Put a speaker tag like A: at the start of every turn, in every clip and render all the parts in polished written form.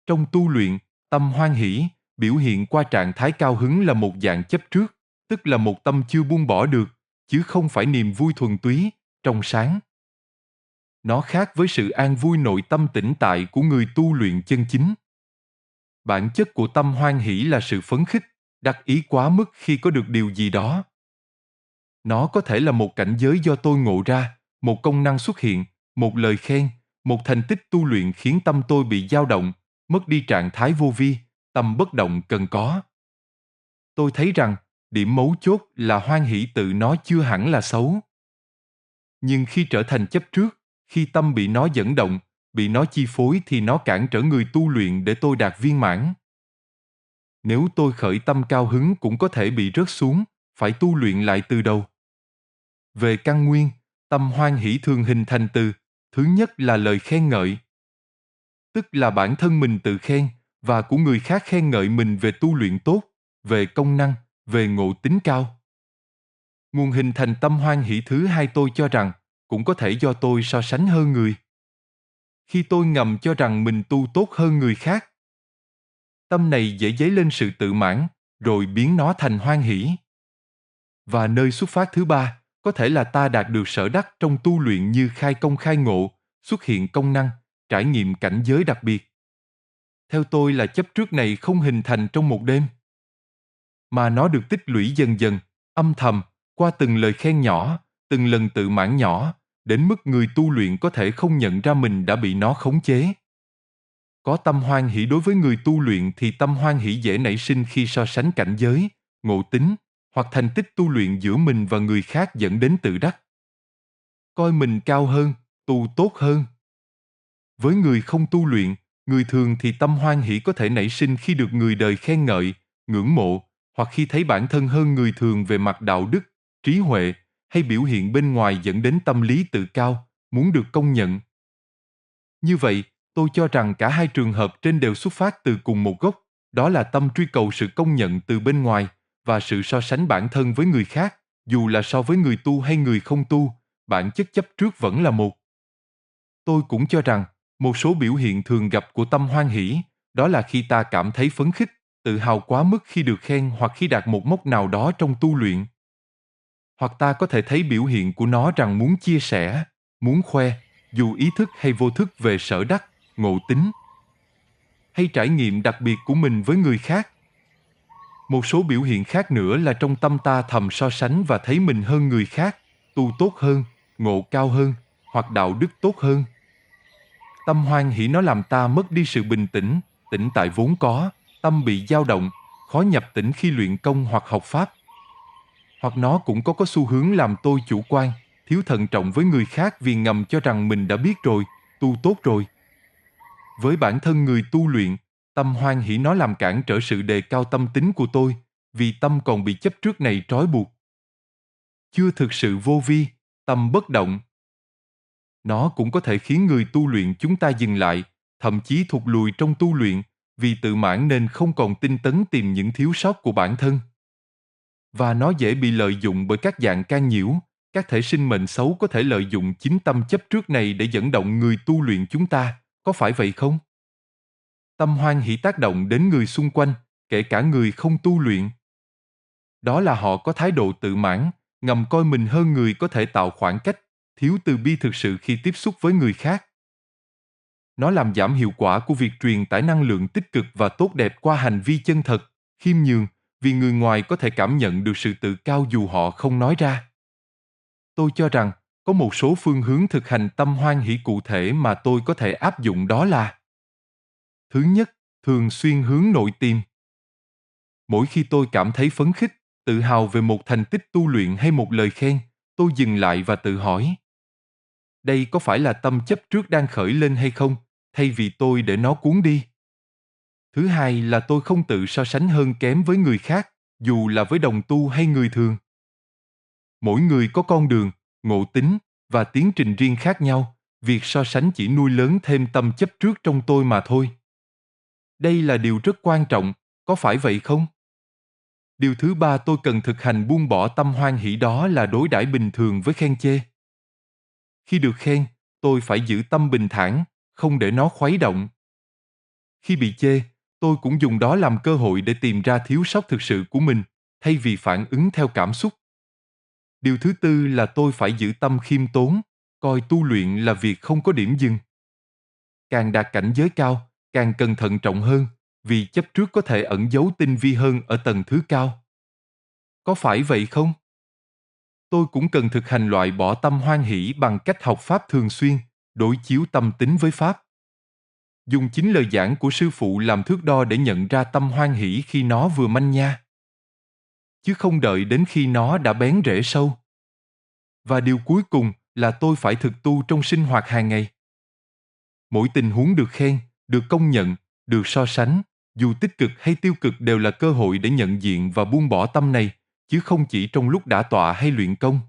A: Trong tu luyện, tâm hoan hỷ biểu hiện qua trạng thái cao hứng là một dạng chấp trước, tức là một tâm chưa buông bỏ được, chứ không phải niềm vui thuần túy, trong sáng. Nó khác với sự an vui nội tâm tĩnh tại của người tu luyện chân chính. Bản chất của tâm hoan hỷ là sự phấn khích, đắc ý quá mức khi có được điều gì đó. Nó có thể là một cảnh giới do tôi ngộ ra, một công năng xuất hiện, một lời khen, một thành tích tu luyện khiến tâm tôi bị dao động, mất đi trạng thái vô vi, tâm bất động cần có. Tôi thấy rằng, điểm mấu chốt là hoan hỷ tự nó chưa hẳn là xấu. Nhưng khi trở thành chấp trước, khi tâm bị nó dẫn động, bị nó chi phối thì nó cản trở người tu luyện để tôi đạt viên mãn. Nếu tôi khởi tâm cao hứng cũng có thể bị rớt xuống, phải tu luyện lại từ đầu. Về căn nguyên, tâm hoan hỷ thường hình thành từ, thứ nhất là lời khen ngợi. Tức là bản thân mình tự khen, và của người khác khen ngợi mình về tu luyện tốt, về công năng, về ngộ tính cao. Nguồn hình thành tâm hoan hỷ thứ hai tôi cho rằng, cũng có thể do tôi so sánh hơn người. Khi tôi ngầm cho rằng mình tu tốt hơn người khác, tâm này dễ dấy lên sự tự mãn, rồi biến nó thành hoan hỷ. Và nơi xuất phát thứ ba, có thể là ta đạt được sở đắc trong tu luyện như khai công khai ngộ, xuất hiện công năng, trải nghiệm cảnh giới đặc biệt. Theo tôi là chấp trước này không hình thành trong một đêm, mà nó được tích lũy dần dần, âm thầm, qua từng lời khen nhỏ, từng lần tự mãn nhỏ, đến mức người tu luyện có thể không nhận ra mình đã bị nó khống chế. Có tâm hoan hỷ đối với người tu luyện thì tâm hoan hỷ dễ nảy sinh khi so sánh cảnh giới, ngộ tính, hoặc thành tích tu luyện giữa mình và người khác dẫn đến tự đắc. Coi mình cao hơn, tu tốt hơn. Với người không tu luyện, người thường thì tâm hoan hỷ có thể nảy sinh khi được người đời khen ngợi, ngưỡng mộ, hoặc khi thấy bản thân hơn người thường về mặt đạo đức, trí huệ, hay biểu hiện bên ngoài dẫn đến tâm lý tự cao, muốn được công nhận. Như vậy, tôi cho rằng cả hai trường hợp trên đều xuất phát từ cùng một gốc, đó là tâm truy cầu sự công nhận từ bên ngoài và sự so sánh bản thân với người khác, dù là so với người tu hay người không tu, bản chất chấp trước vẫn là một. Tôi cũng cho rằng, một số biểu hiện thường gặp của tâm hoan hỷ, đó là khi ta cảm thấy phấn khích, tự hào quá mức khi được khen hoặc khi đạt một mốc nào đó trong tu luyện. Hoặc ta có thể thấy biểu hiện của nó rằng muốn chia sẻ, muốn khoe, dù ý thức hay vô thức về sở đắc, ngộ tính, hay trải nghiệm đặc biệt của mình với người khác. Một số biểu hiện khác nữa là trong tâm ta thầm so sánh và thấy mình hơn người khác, tu tốt hơn, ngộ cao hơn, hoặc đạo đức tốt hơn. Tâm hoan hỷ nó làm ta mất đi sự bình tĩnh, tĩnh tại vốn có, tâm bị dao động, khó nhập tĩnh khi luyện công hoặc học pháp. Hoặc nó cũng có xu hướng làm tôi chủ quan, thiếu thận trọng với người khác vì ngầm cho rằng mình đã biết rồi, tu tốt rồi. Với bản thân người tu luyện, tâm hoan hỷ nó làm cản trở sự đề cao tâm tính của tôi, vì tâm còn bị chấp trước này trói buộc. Chưa thực sự vô vi, tâm bất động. Nó cũng có thể khiến người tu luyện chúng ta dừng lại, thậm chí thụt lùi trong tu luyện, vì tự mãn nên không còn tinh tấn tìm những thiếu sót của bản thân. Và nó dễ bị lợi dụng bởi các dạng can nhiễu, các thể sinh mệnh xấu có thể lợi dụng chính tâm chấp trước này để dẫn động người tu luyện chúng ta, có phải vậy không? Tâm hoan hỷ tác động đến người xung quanh, kể cả người không tu luyện. Đó là họ có thái độ tự mãn, ngầm coi mình hơn người có thể tạo khoảng cách, thiếu từ bi thực sự khi tiếp xúc với người khác. Nó làm giảm hiệu quả của việc truyền tải năng lượng tích cực và tốt đẹp qua hành vi chân thật, khiêm nhường, vì người ngoài có thể cảm nhận được sự tự cao dù họ không nói ra. Tôi cho rằng, có một số phương hướng thực hành tâm hoan hỷ cụ thể mà tôi có thể áp dụng, đó là: thứ nhất, thường xuyên hướng nội tìm. Mỗi khi tôi cảm thấy phấn khích, tự hào về một thành tích tu luyện hay một lời khen, tôi dừng lại và tự hỏi: đây có phải là tâm chấp trước đang khởi lên hay không, thay vì tôi để nó cuốn đi? Thứ hai là tôi không tự so sánh hơn kém với người khác, dù là với đồng tu hay người thường. Mỗi người có con đường, ngộ tính và tiến trình riêng khác nhau, việc so sánh chỉ nuôi lớn thêm tâm chấp trước trong tôi mà thôi. Đây là điều rất quan trọng, có phải vậy không? Điều thứ ba tôi cần thực hành buông bỏ tâm hoan hỷ, đó là đối đãi bình thường với khen chê. Khi được khen, tôi phải giữ tâm bình thản, không để nó khuấy động. Khi bị chê, tôi cũng dùng đó làm cơ hội để tìm ra thiếu sót thực sự của mình, thay vì phản ứng theo cảm xúc. Điều thứ tư là tôi phải giữ tâm khiêm tốn, coi tu luyện là việc không có điểm dừng. Càng đạt cảnh giới cao, càng cần thận trọng hơn, vì chấp trước có thể ẩn giấu tinh vi hơn ở tầng thứ cao. Có phải vậy không? Tôi cũng cần thực hành loại bỏ tâm hoan hỷ bằng cách học Pháp thường xuyên, đối chiếu tâm tính với Pháp. Dùng chính lời giảng của sư phụ làm thước đo để nhận ra tâm hoan hỷ khi nó vừa manh nha, chứ không đợi đến khi nó đã bén rễ sâu. Và điều cuối cùng là tôi phải thực tu trong sinh hoạt hàng ngày. Mỗi tình huống được khen, được công nhận, được so sánh, dù tích cực hay tiêu cực đều là cơ hội để nhận diện và buông bỏ tâm này, chứ không chỉ trong lúc đả tọa hay luyện công.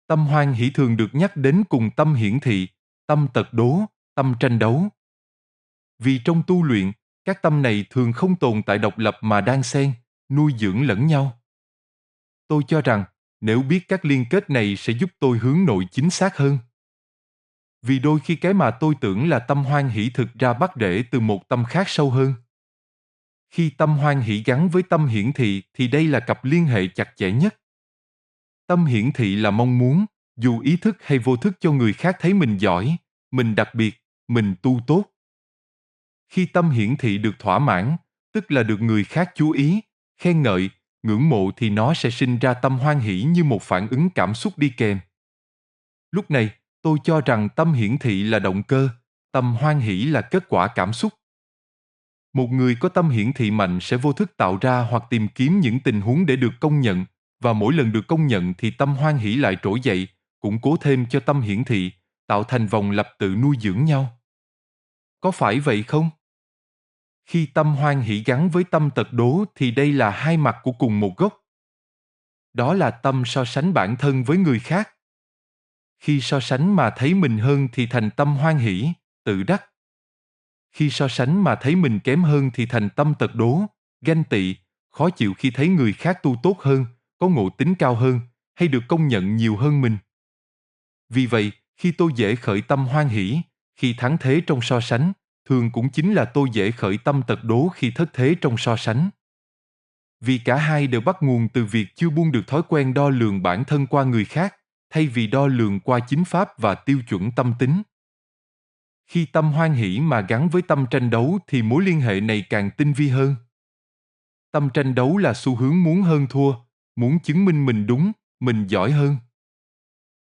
A: Tâm hoan hỷ thường được nhắc đến cùng tâm hiển thị, tâm tật đố, tâm tranh đấu. Vì trong tu luyện, các tâm này thường không tồn tại độc lập mà đan xen, nuôi dưỡng lẫn nhau. Tôi cho rằng, nếu biết các liên kết này sẽ giúp tôi hướng nội chính xác hơn. Vì đôi khi cái mà tôi tưởng là tâm hoan hỷ thực ra bắt rễ từ một tâm khác sâu hơn. Khi tâm hoan hỷ gắn với tâm hiển thị thì đây là cặp liên hệ chặt chẽ nhất. Tâm hiển thị là mong muốn, dù ý thức hay vô thức cho người khác thấy mình giỏi, mình đặc biệt, mình tu tốt. Khi tâm hiển thị được thỏa mãn, tức là được người khác chú ý, khen ngợi, ngưỡng mộ thì nó sẽ sinh ra tâm hoan hỷ như một phản ứng cảm xúc đi kèm. Lúc này, tôi cho rằng tâm hiển thị là động cơ, tâm hoan hỷ là kết quả cảm xúc. Một người có tâm hiển thị mạnh sẽ vô thức tạo ra hoặc tìm kiếm những tình huống để được công nhận, và mỗi lần được công nhận thì tâm hoan hỷ lại trỗi dậy, củng cố thêm cho tâm hiển thị, tạo thành vòng lặp tự nuôi dưỡng nhau. Có phải vậy không? Khi tâm hoan hỷ gắn với tâm tật đố thì đây là hai mặt của cùng một gốc. Đó là tâm so sánh bản thân với người khác. Khi so sánh mà thấy mình hơn thì thành tâm hoan hỷ, tự đắc. Khi so sánh mà thấy mình kém hơn thì thành tâm tật đố, ganh tị, khó chịu khi thấy người khác tu tốt hơn, có ngộ tính cao hơn, hay được công nhận nhiều hơn mình. Vì vậy, khi tôi dễ khởi tâm hoan hỷ, khi thắng thế trong so sánh, thường cũng chính là tôi dễ khởi tâm tật đố khi thất thế trong so sánh. Vì cả hai đều bắt nguồn từ việc chưa buông được thói quen đo lường bản thân qua người khác, thay vì đo lường qua chính pháp và tiêu chuẩn tâm tính. Khi tâm hoan hỷ mà gắn với tâm tranh đấu thì mối liên hệ này càng tinh vi hơn. Tâm tranh đấu là xu hướng muốn hơn thua, muốn chứng minh mình đúng, mình giỏi hơn.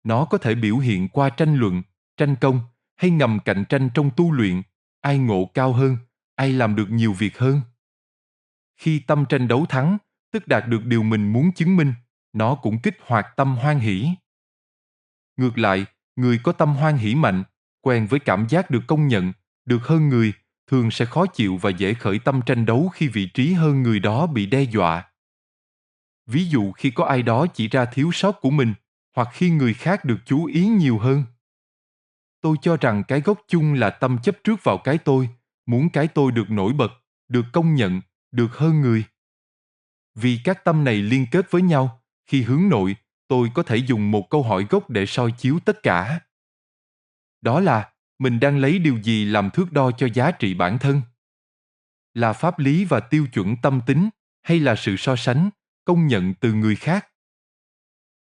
A: Nó có thể biểu hiện qua tranh luận, tranh công hay ngầm cạnh tranh trong tu luyện, ai ngộ cao hơn, ai làm được nhiều việc hơn. Khi tâm tranh đấu thắng, tức đạt được điều mình muốn chứng minh, nó cũng kích hoạt tâm hoan hỷ. Ngược lại, người có tâm hoan hỷ mạnh, quen với cảm giác được công nhận, được hơn người, thường sẽ khó chịu và dễ khởi tâm tranh đấu khi vị trí hơn người đó bị đe dọa. Ví dụ khi có ai đó chỉ ra thiếu sót của mình, hoặc khi người khác được chú ý nhiều hơn. Tôi cho rằng cái gốc chung là tâm chấp trước vào cái tôi, muốn cái tôi được nổi bật, được công nhận, được hơn người. Vì các tâm này liên kết với nhau, khi hướng nội, tôi có thể dùng một câu hỏi gốc để soi chiếu tất cả. Đó là, mình đang lấy điều gì làm thước đo cho giá trị bản thân? Là pháp lý và tiêu chuẩn tâm tính, hay là sự so sánh, công nhận từ người khác?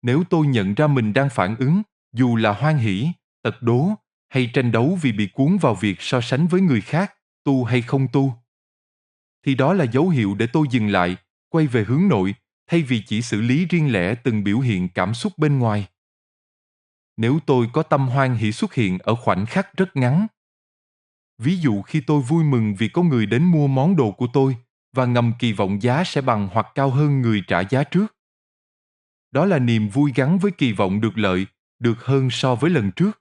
A: Nếu tôi nhận ra mình đang phản ứng, dù là hoan hỷ, tật đố, hay tranh đấu vì bị cuốn vào việc so sánh với người khác, tu hay không tu, thì đó là dấu hiệu để tôi dừng lại, quay về hướng nội, thay vì chỉ xử lý riêng lẻ từng biểu hiện cảm xúc bên ngoài. Nếu tôi có tâm hoan hỷ xuất hiện ở khoảnh khắc rất ngắn, ví dụ khi tôi vui mừng vì có người đến mua món đồ của tôi và ngầm kỳ vọng giá sẽ bằng hoặc cao hơn người trả giá trước. Đó là niềm vui gắn với kỳ vọng được lợi, được hơn so với lần trước.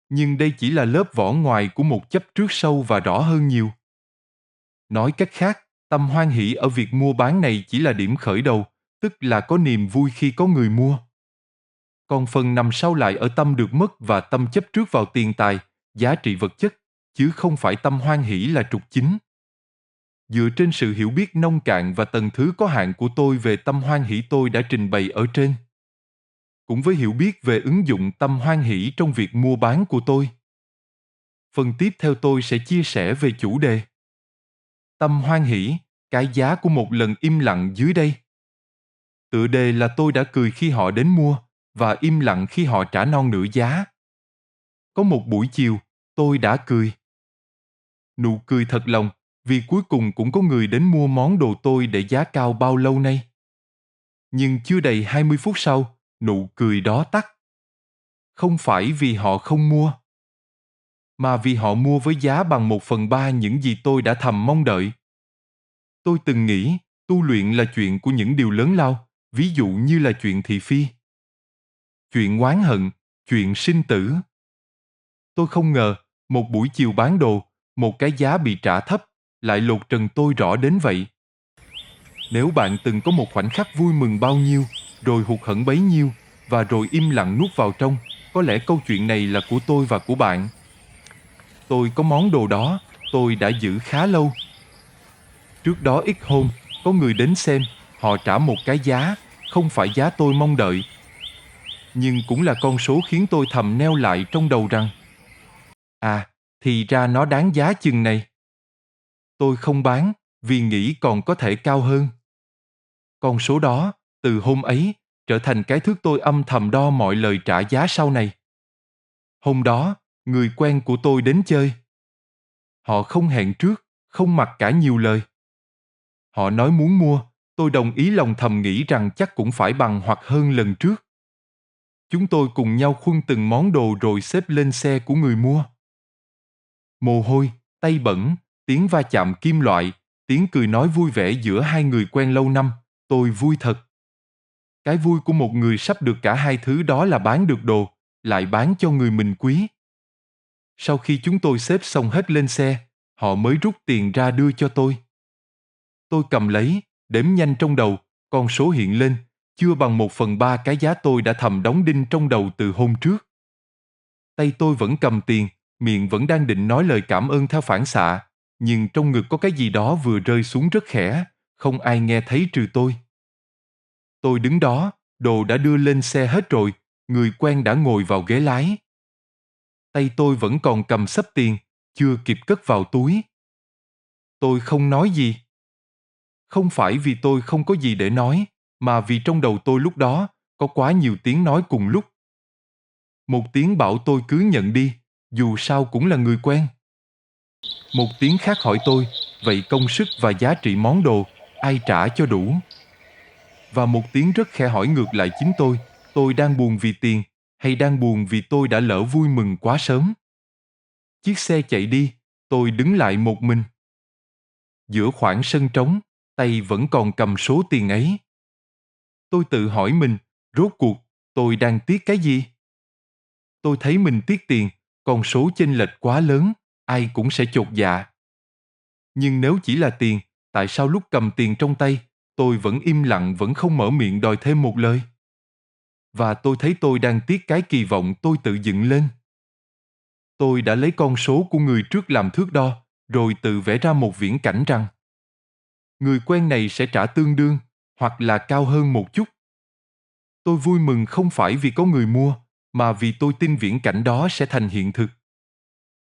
A: Nhưng đây chỉ là lớp vỏ ngoài của một chấp trước sâu và rõ hơn nhiều. Nói cách khác, tâm hoan hỷ ở việc mua bán này chỉ là điểm khởi đầu, tức là có niềm vui khi có người mua. Còn phần nằm sau lại ở tâm được mất và tâm chấp trước vào tiền tài, giá trị vật chất, chứ không phải tâm hoan hỷ là trục chính. Dựa trên sự hiểu biết nông cạn và tầng thứ có hạn của tôi về tâm hoan hỷ tôi đã trình bày ở trên, cũng với hiểu biết về ứng dụng tâm hoan hỷ trong việc mua bán của tôi, Phần tiếp theo tôi sẽ chia sẻ về chủ đề Tâm hoan hỷ, cái giá của một lần im lặng dưới đây. Tựa đề là tôi đã cười khi họ đến mua và im lặng khi họ trả non nửa giá. Có một buổi chiều, tôi đã cười. Nụ cười thật lòng, vì cuối cùng cũng có người đến mua món đồ tôi để giá cao bao lâu nay. Nhưng chưa đầy 20 phút sau, nụ cười đó tắt. Không phải vì họ không mua, mà vì họ mua với giá bằng 1/3 những gì tôi đã thầm mong đợi. Tôi từng nghĩ tu luyện là chuyện của những điều lớn lao, ví dụ như là chuyện thị phi, chuyện oán hận, chuyện sinh tử. Tôi không ngờ, một buổi chiều bán đồ, một cái giá bị trả thấp, lại lột trần tôi rõ đến vậy. Nếu bạn từng có một khoảnh khắc vui mừng bao nhiêu, rồi hụt hẫng bấy nhiêu, và rồi im lặng nuốt vào trong, có lẽ câu chuyện này là của tôi và của bạn. Tôi có món đồ đó, tôi đã giữ khá lâu. Trước đó ít hôm, có người đến xem, họ trả một cái giá, không phải giá tôi mong đợi. Nhưng cũng là con số khiến tôi thầm neo lại trong đầu rằng thì ra nó đáng giá chừng này. Tôi không bán, vì nghĩ còn có thể cao hơn. Con số đó, từ hôm ấy, trở thành cái thước tôi âm thầm đo mọi lời trả giá sau này. Hôm đó, người quen của tôi đến chơi. Họ không hẹn trước, không mặc cả nhiều lời. Họ nói muốn mua, tôi đồng ý lòng thầm nghĩ rằng chắc cũng phải bằng hoặc hơn lần trước. Chúng tôi cùng nhau khuân từng món đồ rồi xếp lên xe của người mua. Mồ hôi, tay bẩn, tiếng va chạm kim loại, tiếng cười nói vui vẻ giữa hai người quen lâu năm, tôi vui thật. Cái vui của một người sắp được cả hai thứ đó là bán được đồ, lại bán cho người mình quý. Sau khi chúng tôi xếp xong hết lên xe, họ mới rút tiền ra đưa cho tôi. Tôi cầm lấy, đếm nhanh trong đầu, con số hiện lên, chưa bằng 1/3 cái giá tôi đã thầm đóng đinh trong đầu từ hôm trước. Tay tôi vẫn cầm tiền, miệng vẫn đang định nói lời cảm ơn theo phản xạ, nhưng trong ngực có cái gì đó vừa rơi xuống rất khẽ, không ai nghe thấy trừ tôi. Tôi đứng đó, đồ đã đưa lên xe hết rồi, người quen đã ngồi vào ghế lái. Tay tôi vẫn còn cầm xấp tiền, chưa kịp cất vào túi. Tôi không nói gì. Không phải vì tôi không có gì để nói, mà vì trong đầu tôi lúc đó có quá nhiều tiếng nói cùng lúc. Một tiếng bảo tôi cứ nhận đi, dù sao cũng là người quen. Một tiếng khác hỏi tôi, vậy công sức và giá trị món đồ, ai trả cho đủ? Và một tiếng rất khẽ hỏi ngược lại chính tôi đang buồn vì tiền, hay đang buồn vì tôi đã lỡ vui mừng quá sớm? Chiếc xe chạy đi, tôi đứng lại một mình. Giữa khoảng sân trống, tay vẫn còn cầm số tiền ấy. Tôi tự hỏi mình, rốt cuộc, tôi đang tiếc cái gì? Tôi thấy mình tiếc tiền, con số chênh lệch quá lớn, ai cũng sẽ chột dạ. Nhưng nếu chỉ là tiền, tại sao lúc cầm tiền trong tay, tôi vẫn im lặng vẫn không mở miệng đòi thêm một lời? Và tôi thấy tôi đang tiếc cái kỳ vọng tôi tự dựng lên. Tôi đã lấy con số của người trước làm thước đo, rồi tự vẽ ra một viễn cảnh rằng người quen này sẽ trả tương đương, hoặc là cao hơn một chút. Tôi vui mừng không phải vì có người mua, mà vì tôi tin viễn cảnh đó sẽ thành hiện thực.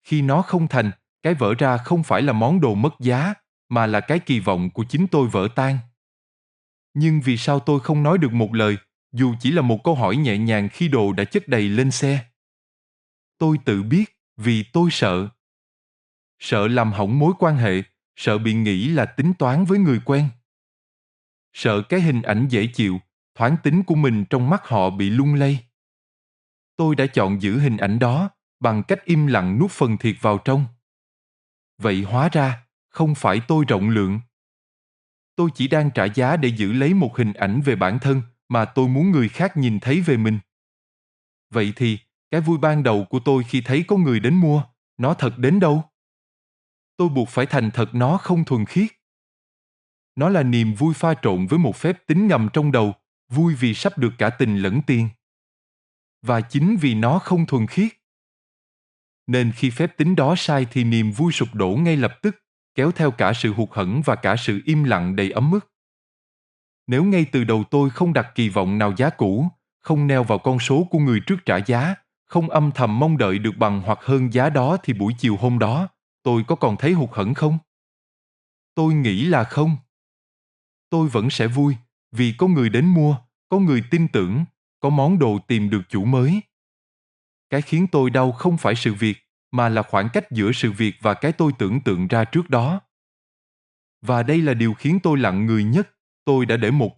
A: Khi nó không thành, cái vỡ ra không phải là món đồ mất giá, mà là cái kỳ vọng của chính tôi vỡ tan. Nhưng vì sao tôi không nói được một lời, dù chỉ là một câu hỏi nhẹ nhàng khi đồ đã chất đầy lên xe? Tôi tự biết, vì tôi sợ. Sợ làm hỏng mối quan hệ, sợ bị nghĩ là tính toán với người quen. Sợ cái hình ảnh dễ chịu, thoáng tính của mình trong mắt họ bị lung lay. Tôi đã chọn giữ hình ảnh đó bằng cách im lặng nuốt phần thiệt vào trong. Vậy hóa ra, không phải tôi rộng lượng. Tôi chỉ đang trả giá để giữ lấy một hình ảnh về bản thân mà tôi muốn người khác nhìn thấy về mình. Vậy thì, cái vui ban đầu của tôi khi thấy có người đến mua, nó thật đến đâu? Tôi buộc phải thành thật nó không thuần khiết. Nó là niềm vui pha trộn với một phép tính ngầm trong đầu, vui vì sắp được cả tình lẫn tiền. Và chính vì nó không thuần khiết, nên khi phép tính đó sai thì niềm vui sụp đổ ngay lập tức, kéo theo cả sự hụt hẫng và cả sự im lặng đầy ấm ức. Nếu ngay từ đầu tôi không đặt kỳ vọng nào giá cũ, không neo vào con số của người trước trả giá, không âm thầm mong đợi được bằng hoặc hơn giá đó thì buổi chiều hôm đó, tôi có còn thấy hụt hẫng không? Tôi nghĩ là không. Tôi vẫn sẽ vui, vì có người đến mua, có người tin tưởng, có món đồ tìm được chủ mới. Cái khiến tôi đau không phải sự việc, mà là khoảng cách giữa sự việc và cái tôi tưởng tượng ra trước đó. Và đây là điều khiến tôi lặng người nhất. Tôi đã để một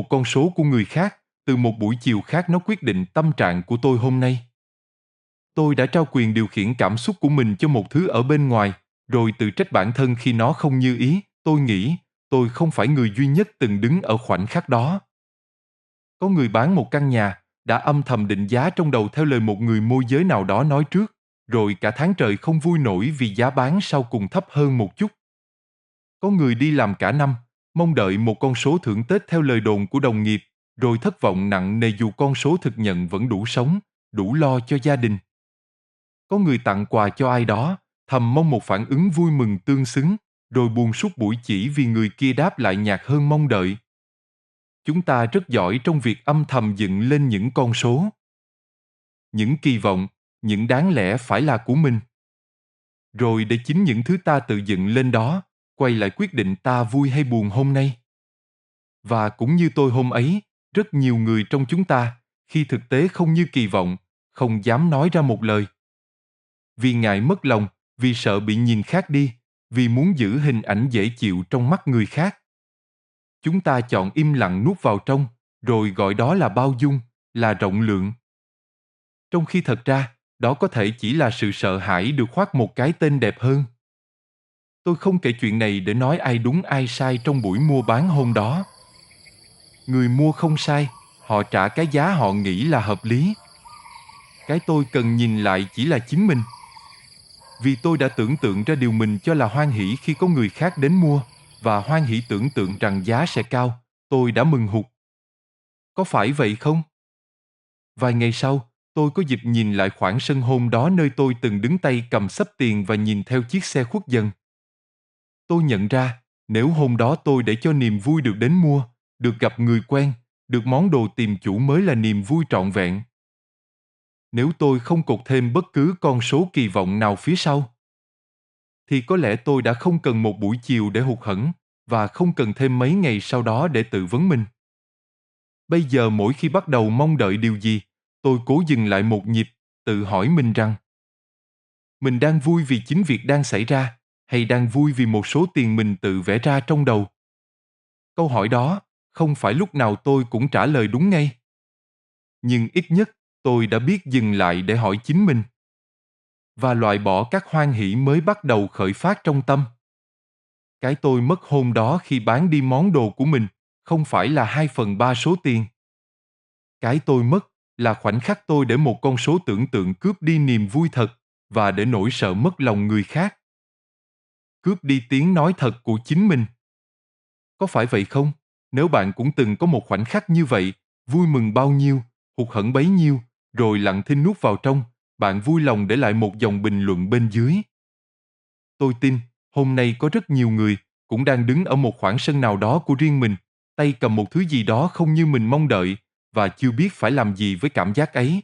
A: con số của người khác, từ một buổi chiều khác nó quyết định tâm trạng của tôi hôm nay. Tôi đã trao quyền điều khiển cảm xúc của mình cho một thứ ở bên ngoài, rồi tự trách bản thân khi nó không như ý. Tôi nghĩ, tôi không phải người duy nhất từng đứng ở khoảnh khắc đó. Có người bán một căn nhà, đã âm thầm định giá trong đầu theo lời một người môi giới nào đó nói trước, rồi cả tháng trời không vui nổi vì giá bán sau cùng thấp hơn một chút. Có người đi làm cả năm, mong đợi một con số thưởng Tết theo lời đồn của đồng nghiệp, rồi thất vọng nặng nề dù con số thực nhận vẫn đủ sống, đủ lo cho gia đình. Có người tặng quà cho ai đó, thầm mong một phản ứng vui mừng tương xứng, rồi buồn suốt buổi chỉ vì người kia đáp lại nhạt hơn mong đợi. Chúng ta rất giỏi trong việc âm thầm dựng lên những con số, những kỳ vọng, những đáng lẽ phải là của mình. Rồi để chính những thứ ta tự dựng lên đó, quay lại quyết định ta vui hay buồn hôm nay. Và cũng như tôi hôm ấy, rất nhiều người trong chúng ta, khi thực tế không như kỳ vọng, không dám nói ra một lời. Vì ngại mất lòng, vì sợ bị nhìn khác đi, vì muốn giữ hình ảnh dễ chịu trong mắt người khác. Chúng ta chọn im lặng nuốt vào trong, rồi gọi đó là bao dung, là rộng lượng. Trong khi thật ra, đó có thể chỉ là sự sợ hãi được khoác một cái tên đẹp hơn. Tôi không kể chuyện này để nói ai đúng ai sai trong buổi mua bán hôm đó. Người mua không sai, họ trả cái giá họ nghĩ là hợp lý. Cái tôi cần nhìn lại chỉ là chính mình. Vì tôi đã tưởng tượng ra điều mình cho là hoan hỉ khi có người khác đến mua, và hoan hỉ tưởng tượng rằng giá sẽ cao, tôi đã mừng hụt. Có phải vậy không? Vài ngày sau, tôi có dịp nhìn lại khoảng sân hôm đó nơi tôi từng đứng tay cầm xấp tiền và nhìn theo chiếc xe khuất dần. Tôi nhận ra, nếu hôm đó tôi để cho niềm vui được đến mua, được gặp người quen, được món đồ tìm chủ mới là niềm vui trọn vẹn. Nếu tôi không cột thêm bất cứ con số kỳ vọng nào phía sau, thì có lẽ tôi đã không cần một buổi chiều để hụt hẫng và không cần thêm mấy ngày sau đó để tự vấn mình. Bây giờ mỗi khi bắt đầu mong đợi điều gì, tôi cố dừng lại một nhịp, tự hỏi mình rằng mình đang vui vì chính việc đang xảy ra hay đang vui vì một số tiền mình tự vẽ ra trong đầu? Câu hỏi đó, không phải lúc nào tôi cũng trả lời đúng ngay. Nhưng ít nhất, tôi đã biết dừng lại để hỏi chính mình và loại bỏ các hoan hỷ mới bắt đầu khởi phát trong tâm. Cái tôi mất hôm đó khi bán đi món đồ của mình không phải là 2/3 số tiền. Cái tôi mất là khoảnh khắc tôi để một con số tưởng tượng cướp đi niềm vui thật và để nỗi sợ mất lòng người khác. Cướp đi tiếng nói thật của chính mình. Có phải vậy không? Nếu bạn cũng từng có một khoảnh khắc như vậy, vui mừng bao nhiêu, hụt hẫng bấy nhiêu, rồi lặng thinh nuốt vào trong, bạn vui lòng để lại một dòng bình luận bên dưới. Tôi tin, hôm nay có rất nhiều người cũng đang đứng ở một khoảng sân nào đó của riêng mình, tay cầm một thứ gì đó không như mình mong đợi và chưa biết phải làm gì với cảm giác ấy.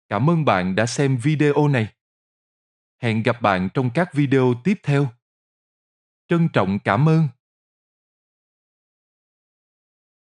A: Cảm ơn bạn đã xem video này. Hẹn gặp bạn trong các video tiếp theo. Trân trọng cảm ơn.